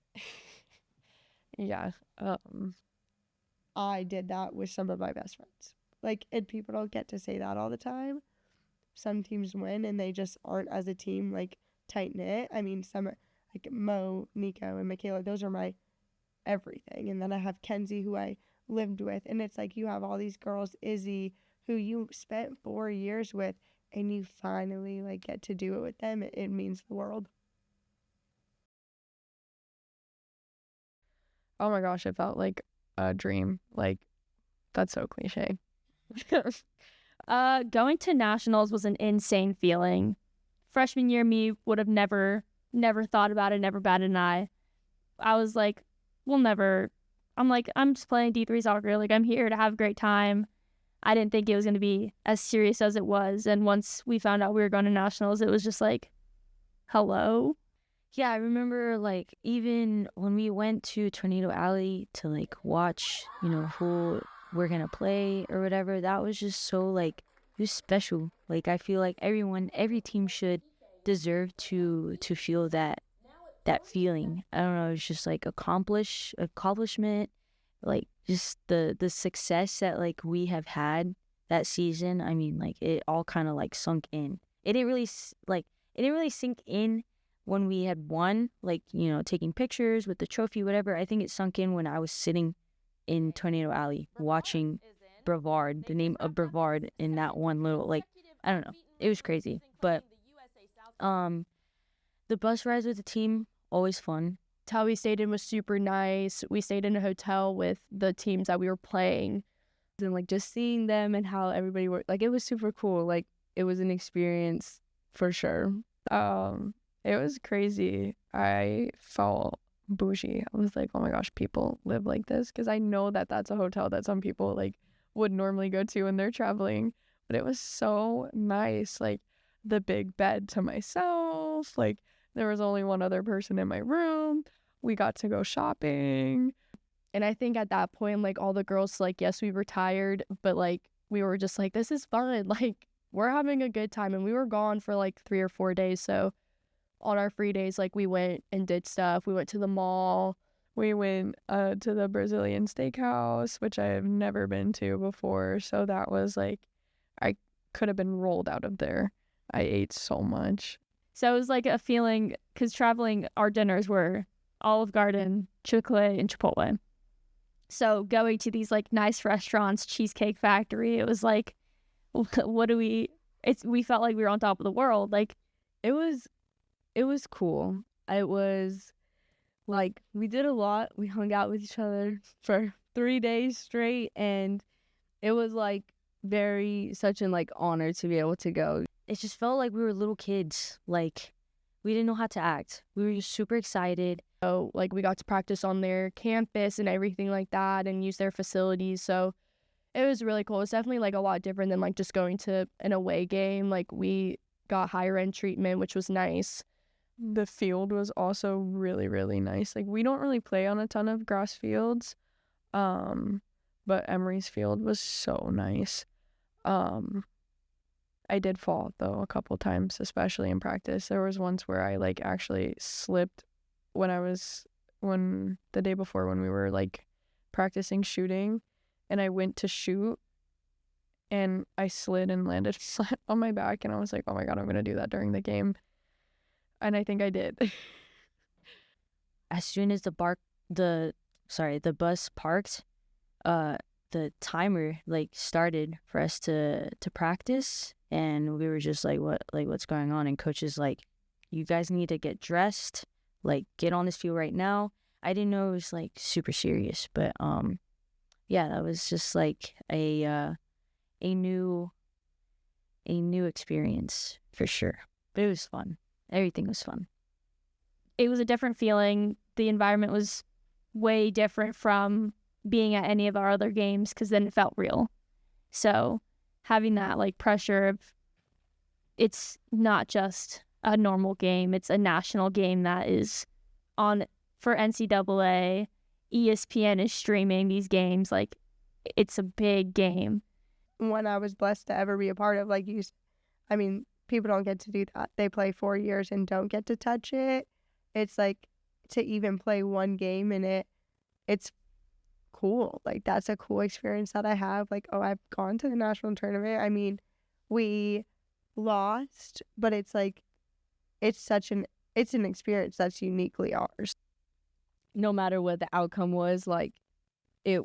S6: yeah.
S4: I did that with some of my best friends. Like, and people don't get to say that all the time. Some teams win and they just aren't as a team, like, tight-knit. I mean, some are, like, Mo, Nico, and Michaela, those are my everything. And then I have Kenzie, who I lived with. And it's like you have all these girls, Izzy, who you spent 4 years with, and you finally, like, get to do it with them. It means the world.
S6: Oh my gosh, it felt like a dream. Like, that's so cliche.
S3: Going to nationals was an insane feeling. Freshman year me would have never thought about it, never batted an eye. I was like, I'm just playing D3 soccer. Like, I'm here to have a great time. I didn't think it was going to be as serious as it was. And once we found out we were going to nationals, it was just like, hello?
S5: Yeah, I remember like even when we went to Tornado Alley to like watch, who we're gonna play or whatever, that was just so like it was special. Like I feel like every team should deserve to feel that feeling. I don't know, it's just like accomplishment, like just the success that like we have had that season. I mean, like it all kind of like sunk in. It didn't really sink in when we had won, like, taking pictures with the trophy, whatever. I think it sunk in when I was sitting in Tornado Alley watching Brevard, the name of Brevard, in that one little, like, I don't know. It was crazy. But the bus rides with the team, always fun.
S7: The hotel we stayed in was super nice. We stayed in a hotel with the teams that we were playing.
S2: And like just seeing them and how everybody worked, like it was super cool. Like it was an experience for sure.
S6: It was crazy. I felt bougie. I was like, oh my gosh, people live like this, because I know that that's a hotel that some people like would normally go to when they're traveling. But it was so nice. Like the big bed to myself. Like there was only one other person in my room. We got to go shopping.
S7: And I think at that point, like all the girls, like, yes, we were tired, but like we were just like, this is fun. Like we're having a good time. And we were gone for like 3 or 4 days. So on our free days, like we went and did stuff. We went to the mall.
S6: We went to the Brazilian steakhouse, which I have never been to before. So that was like, I could have been rolled out of there. I ate so much.
S3: So it was like a feeling, because traveling, our dinners were Olive Garden, Chick-fil-A, and Chipotle. So going to these like nice restaurants, Cheesecake Factory, it was like, we felt like we were on top of the world. Like
S2: it was cool. It was like we did a lot. We hung out with each other for 3 days straight, and it was like such an like honor to be able to go.
S5: It just felt like we were little kids. Like we didn't know how to act. We were just super excited.
S7: So like we got to practice on their campus and everything like that, and use their facilities. So it was really cool. It's definitely like a lot different than like just going to an away game. Like we got higher end treatment, which was nice.
S6: The field was also really, really nice. Like we don't really play on a ton of grass fields, but Emery's field was so nice. I did fall though a couple times, especially in practice. There was once where I like actually slipped when the day before when we were like practicing shooting, and I went to shoot and I slid and landed flat on my back, and I was like, oh my God, I'm gonna do that during the game. And I think I did.
S5: As soon as the bus parked, the timer like started for us to practice, and we were just like, what's going on? And coach is like, you guys need to get dressed, like get on this field right now. I didn't know it was like super serious, but yeah, that was just like a new experience for sure. But it was fun. Everything was fun.
S3: It was a different feeling. The environment was way different from being at any of our other games, because then it felt real. So having that like pressure of, it's not just a normal game, it's a national game that is on for NCAA. ESPN is streaming these games. Like, it's a big game.
S4: One I was blessed to ever be a part of. Like I mean, people don't get to do that. They play 4 years and don't get to touch it. It's like, to even play one game in it, it's cool. Like, that's a cool experience that I have. Like, oh, I've gone to the national tournament. I mean, we lost, but it's like, it's an experience that's uniquely ours.
S2: No matter what the outcome was, like, it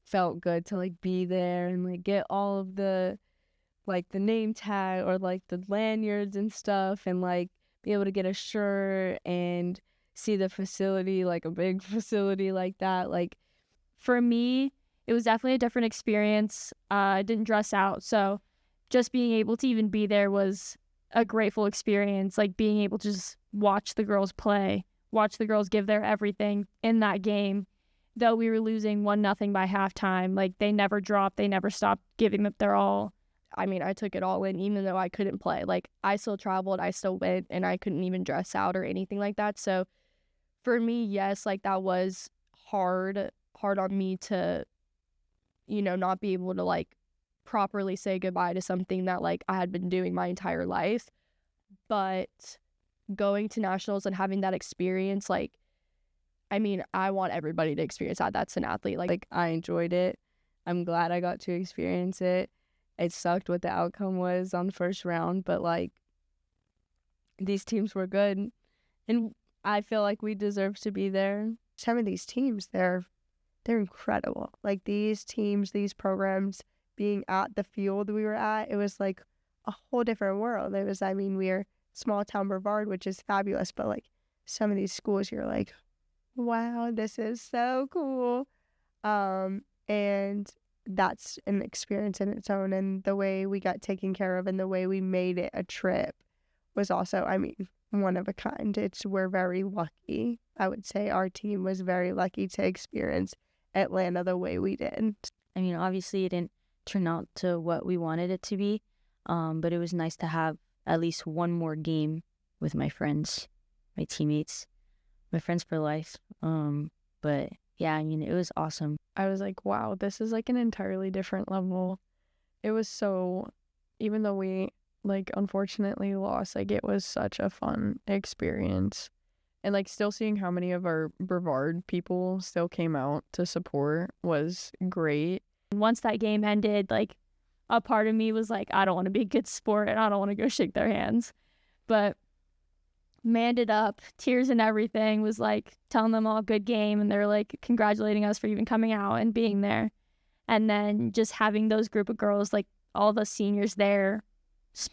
S2: felt good to like be there and like get all of the like the name tag or like the lanyards and stuff, and like be able to get a shirt and see the facility, like a big facility like that. Like,
S3: for me, it was definitely a different experience. I didn't dress out, so just being able to even be there was a grateful experience. Like, being able to just watch the girls play, watch the girls give their everything in that game. Though we were losing 1-0 by halftime, like, they never dropped, they never stopped giving up their all.
S7: I mean, I took it all in, even though I couldn't play. Like, I still traveled, I still went, and I couldn't even dress out or anything like that. So for me, yes, like, that was hard on me to, not be able to like properly say goodbye to something that like I had been doing my entire life. But going to nationals and having that experience, like, I mean, I want everybody to experience that. That's an athlete.
S2: Like, I enjoyed it. I'm glad I got to experience it. It sucked what the outcome was on the first round, but like, these teams were good, and I feel like we deserve to be there.
S4: Some of these teams, they're incredible. Like, these teams, these programs, being at the field we were at, it was like a whole different world. It was, I mean, we're small town Brevard, which is fabulous, but like some of these schools, you're like, wow, this is so cool. And that's an experience in its own. And the way we got taken care of and the way we made it a trip was also, I mean, one of a kind. We're very lucky. I would say our team was very lucky to experience Atlanta the way we did.
S5: I mean, obviously it didn't turn out to what we wanted it to be, but it was nice to have at least one more game with my friends, my teammates, my friends for life. But yeah, I mean, it was awesome.
S6: I was like, wow, this is like an entirely different level. It was so, even though we like unfortunately lost, like it was such a fun experience. And like still seeing how many of our Brevard people still came out to support was great.
S3: Once that game ended, like a part of me was like, I don't want to be a good sport and I don't want to go shake their hands. But manned it up, tears and everything, was like telling them all good game, and they're like congratulating us for even coming out and being there. And then just having those group of girls, like all the seniors there,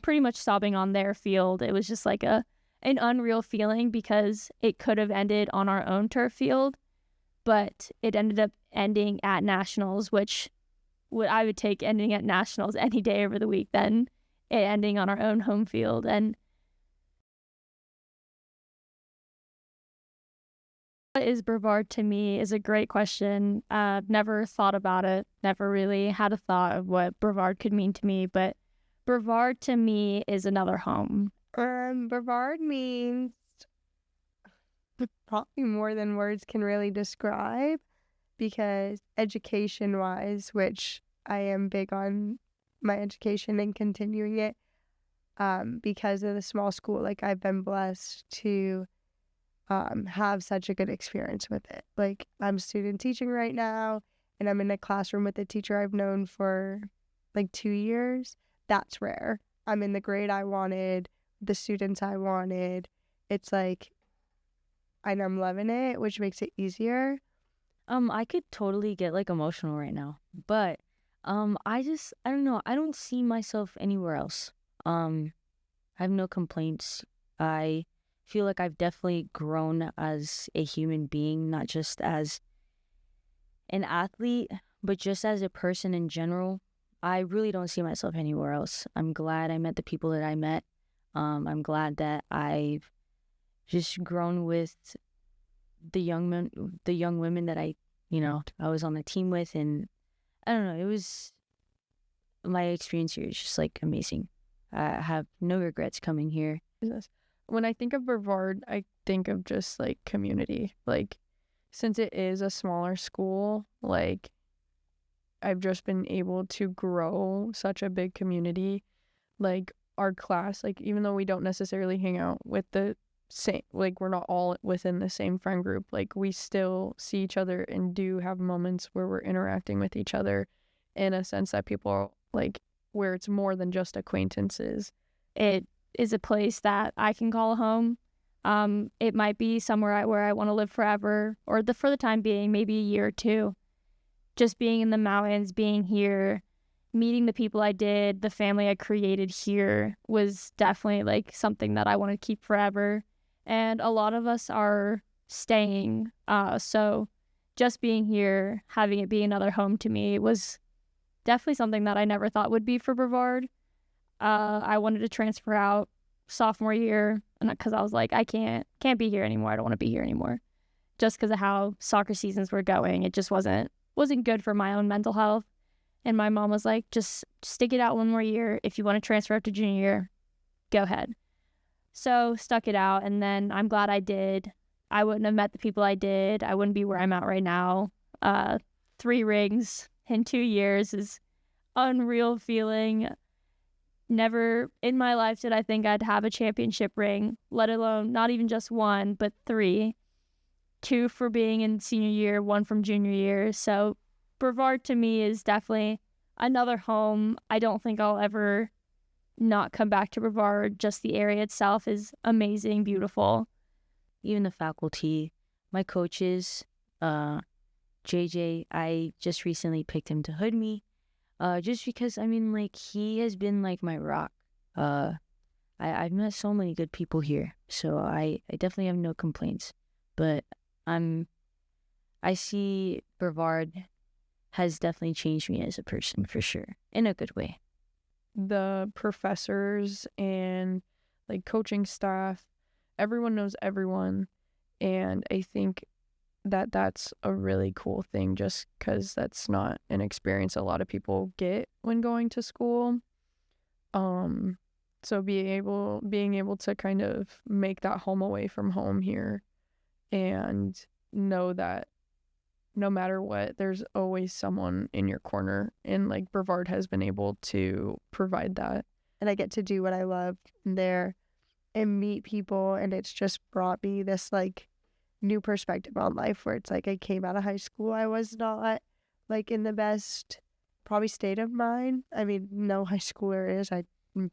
S3: pretty much sobbing on their field. It was just like an unreal feeling, because it could have ended on our own turf field, but it ended up ending at nationals, which I would take ending at nationals any day over the week than it ending on our own home field. And what is Brevard to me is a great question. I've never thought about it, never really had a thought of what Brevard could mean to me, but Brevard to me is another home.
S4: Brevard means probably more than words can really describe, because education-wise, which I am big on my education and continuing it, because of the small school, like I've been blessed to have such a good experience with it. Like I'm student teaching right now, and I'm in a classroom with a teacher I've known for like 2 years. That's rare. I'm in the grade I wanted, the students I wanted. It's like, and I'm loving it, which makes it easier.
S5: I could totally get like emotional right now, but I don't know. I don't see myself anywhere else. I have no complaints. I feel like I've definitely grown as a human being, not just as an athlete, but just as a person in general. I really don't see myself anywhere else. I'm glad I met the people that I met. I'm glad that I've just grown with the young women that I was on the team with, and I don't know, my experience here is just like amazing. I have no regrets coming here.
S6: When I think of Brevard, I think of just like community. Like, since it is a smaller school, like I've just been able to grow such a big community. Like our class, like even though we don't necessarily hang out with the same, like we're not all within the same friend group, like we still see each other and do have moments where we're interacting with each other in a sense that people are like, where it's more than just acquaintances.
S3: It is a place that I can call home. It might be somewhere where I want to live forever, or for the time being, maybe a year or two. Just being in the mountains, being here, meeting the people I did, the family I created here was definitely like something that I want to keep forever. And a lot of us are staying. So just being here, having it be another home to me was definitely something that I never thought would be for Brevard. I wanted to transfer out sophomore year because I was like, I can't be here anymore. I don't want to be here anymore. Just because of how soccer seasons were going, it just wasn't good for my own mental health. And my mom was like, just stick it out one more year. If you want to transfer up to junior year, go ahead. So stuck it out, and then I'm glad I did. I wouldn't have met the people I did. I wouldn't be where I'm at right now. 3 rings in 2 years is unreal feeling. Never in my life did I think I'd have a championship ring, let alone not even just 1, but 3. 2 for being in senior year, 1 from junior year. So Brevard to me is definitely another home. I don't think I'll ever not come back to Brevard. Just the area itself is amazing, beautiful.
S5: Even the faculty, my coaches, JJ, I just recently picked him to hood me. Just because, I mean, like, he has been like my rock. I've met so many good people here, so I definitely have no complaints. But I see Brevard has definitely changed me as a person, for sure, in a good way.
S6: The professors and like coaching staff, everyone knows everyone, and I think that that's a really cool thing, just because that's not an experience a lot of people get when going to school. So being able to kind of make that home away from home here, and know that no matter what, there's always someone in your corner, and like Brevard has been able to provide that.
S4: And I get to do what I love there and meet people, and it's just brought me this like new perspective on life, where it's like I came out of high school, I was not like in the best probably state of mind. I mean, no high schooler is, I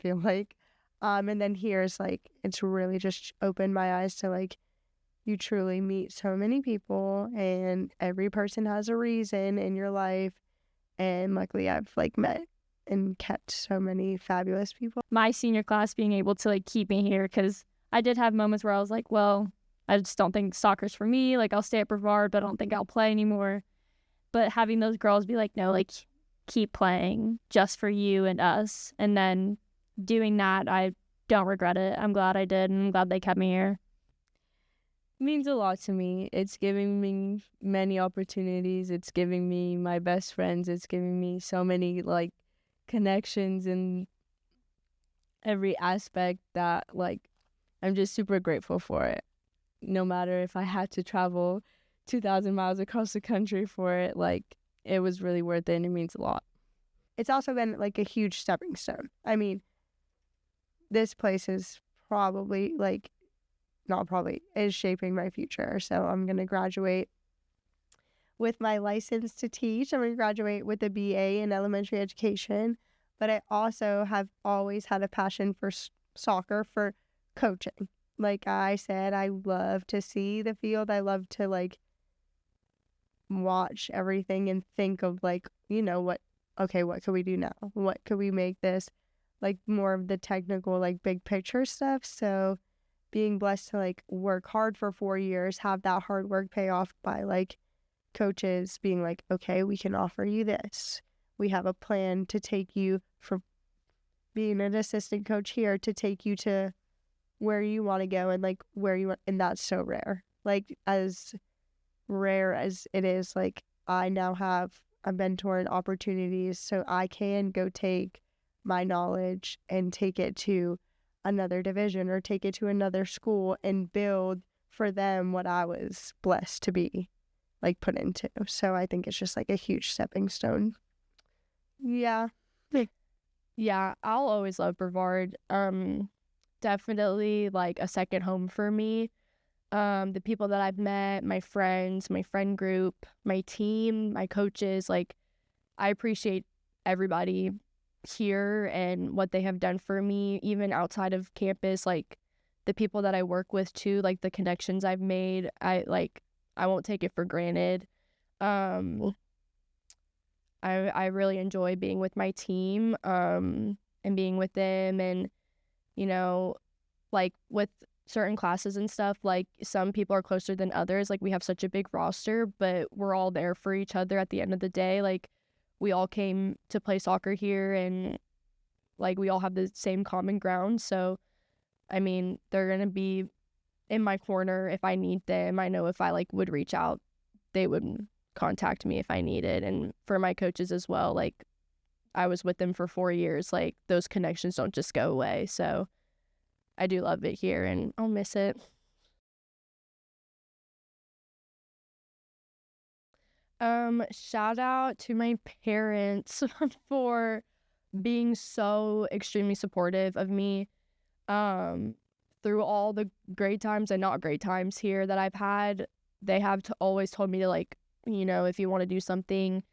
S4: feel like. And then here's like, it's really just opened my eyes to like, you truly meet so many people, and every person has a reason in your life. And luckily I've like met and kept so many fabulous people.
S3: My senior class being able to like keep me here, because I did have moments where I was like, well, I just don't think soccer's for me. Like, I'll stay at Brevard, but I don't think I'll play anymore. But having those girls be like, no, like, keep playing just for you and us. And then doing that, I don't regret it. I'm glad I did, and I'm glad they kept me here.
S2: It means a lot to me. It's giving me many opportunities. It's giving me my best friends. It's giving me so many, like, connections in every aspect that, like, I'm just super grateful for it. No matter if I had to travel 2,000 miles across the country for it. Like, it was really worth it, and it means a lot.
S4: It's also been like a huge stepping stone. I mean, this place is probably like, not probably, is shaping my future. So I'm going to graduate with my license to teach. I'm going to graduate with a BA in elementary education. But I also have always had a passion for soccer, for coaching. Like I said, I love to see the field. I love to like watch everything and think of like, what could we do now? What could we make this like more of the technical, like big picture stuff? So being blessed to like work hard for 4 years, have that hard work pay off by like coaches being like, okay, we can offer you this. We have a plan to take you from being an assistant coach here to take you to where you want to go and like where you want. And that's so rare. Like as rare as it is, like I now have a mentor and opportunities so I can go take my knowledge and take it to another division or take it to another school and build for them what I was blessed to be like put into. So I think it's just like a huge stepping stone. Yeah.
S7: Yeah, I'll always love Brevard. Definitely like a second home for me. The people that I've met, my friends, my friend group, my team, my coaches, like I appreciate everybody here and what they have done for me, even outside of campus, like the people that I work with too, like the connections I've made. I won't take it for granted. I really enjoy being with my team, and being with them, and like with certain classes and stuff, like some people are closer than others. Like we have such a big roster, but we're all there for each other at the end of the day. Like we all came to play soccer here, and like we all have the same common ground. So I mean, they're gonna be in my corner if I need them. I know if I like would reach out, they would contact me if I needed. And for my coaches as well, like I was with them for 4 years. Like those connections don't just go away. So I do love it here, and I'll miss it. Shout out to my parents for being so extremely supportive of me through all the great times and not great times here that I've had. They have always told me to like, if you want to do something,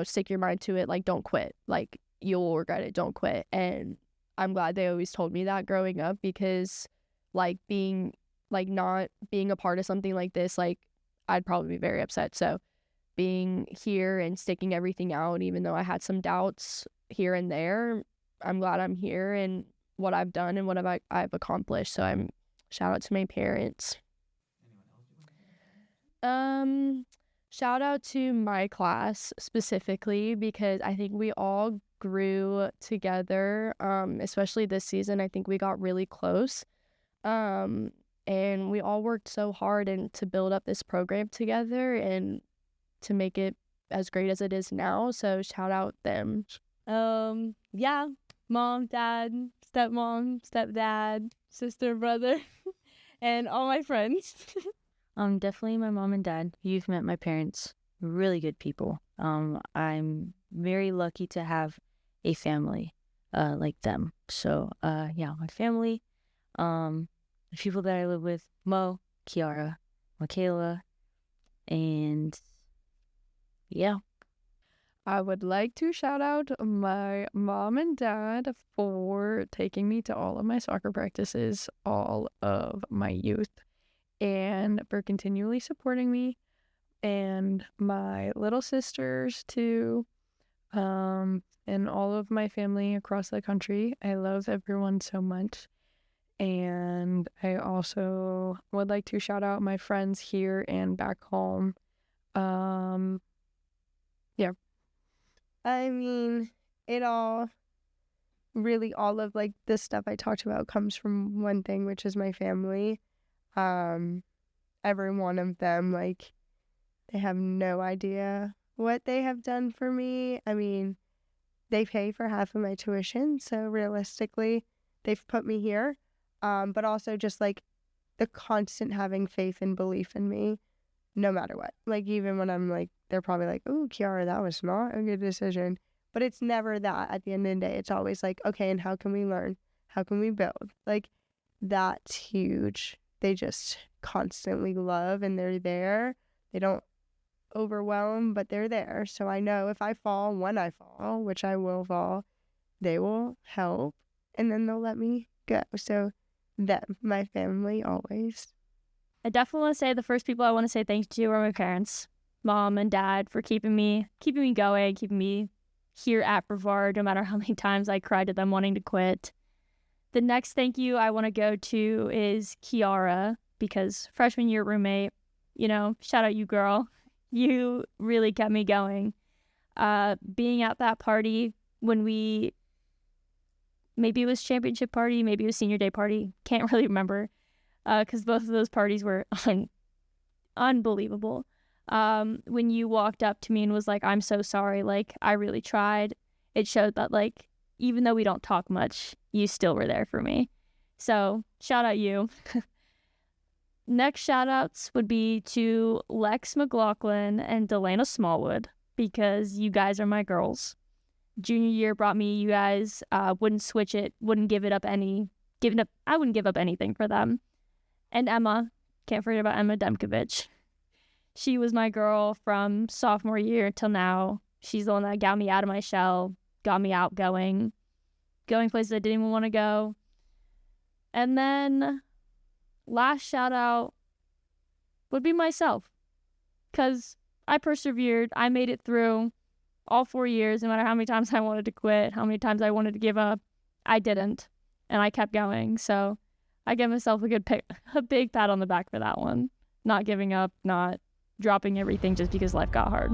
S7: stick your mind to it, like don't quit, like you'll regret it, don't quit. And I'm glad they always told me that growing up, because like not being a part of something like this, like I'd probably be very upset. So being here and sticking everything out, even though I had some doubts here and there, I'm glad I'm here and what I've done and what I've accomplished. So I'm shout out to my parents. Shout out to my class specifically, because I think we all grew together, especially this season. I think we got really close, and we all worked so hard and to build up this program together and to make it as great as it is now. So shout out them.
S2: Yeah, mom, dad, stepmom, stepdad, sister, brother, and all my friends.
S5: Definitely my mom and dad. You've met my parents. Really good people. I'm very lucky to have a family like them. So yeah, my family, the people that I live with, Mo, Kiara, Michaela, and yeah.
S6: I would like to shout out my mom and dad for taking me to all of my soccer practices all of my youth, and for continually supporting me, and my little sisters too, and all of my family across the country. I love everyone so much. And I also would like to shout out my friends here and back home. Yeah.
S4: I mean, all of like the stuff I talked about comes from one thing, which is my family. Every one of them, like, they have no idea what they have done for me. I mean, they pay for half of my tuition, so realistically, they've put me here. But also just like the constant having faith and belief in me no matter what. Like, even when I'm like, they're probably like, "Ooh, Kiara, that was not a good decision." But it's never that. At the end of the day, it's always like, okay, and how can we learn? How can we build? Like, that's huge. They just constantly love, and they're there. They don't overwhelm, but they're there. So I know if I fall, when I fall, which I will fall, they will help, and then they'll let me go. So them, my family, always.
S3: I definitely want to say the first people I want to say thank you to are my parents, mom and dad, for keeping me going, keeping me here at Brevard, no matter how many times I cried to them wanting to quit. The next thank you I want to go to is Kiara, because freshman year roommate, shout out you, girl. You really kept me going. Being at that party when maybe it was championship party, maybe it was senior day party, can't really remember, because both of those parties were unbelievable. When you walked up to me and was like, "I'm so sorry, like, I really tried," it showed that, like, even though we don't talk much, you still were there for me. So shout out you. Next shout outs would be to Lex McLaughlin and Delana Smallwood, because you guys are my girls. Junior year brought me, you guys wouldn't switch it, wouldn't give it up I wouldn't give up anything for them. And Emma, can't forget about Emma Demkovich. She was my girl from sophomore year till now. She's the one that got me out of my shell, got me out going places I didn't even want to go. And then last shout out would be myself, because I persevered. I made it through all 4 years, no matter how many times I wanted to quit, how many times I wanted to give up. I didn't, and I kept going. So I give myself a big pat on the back for that one. Not giving up, not dropping everything just because life got hard.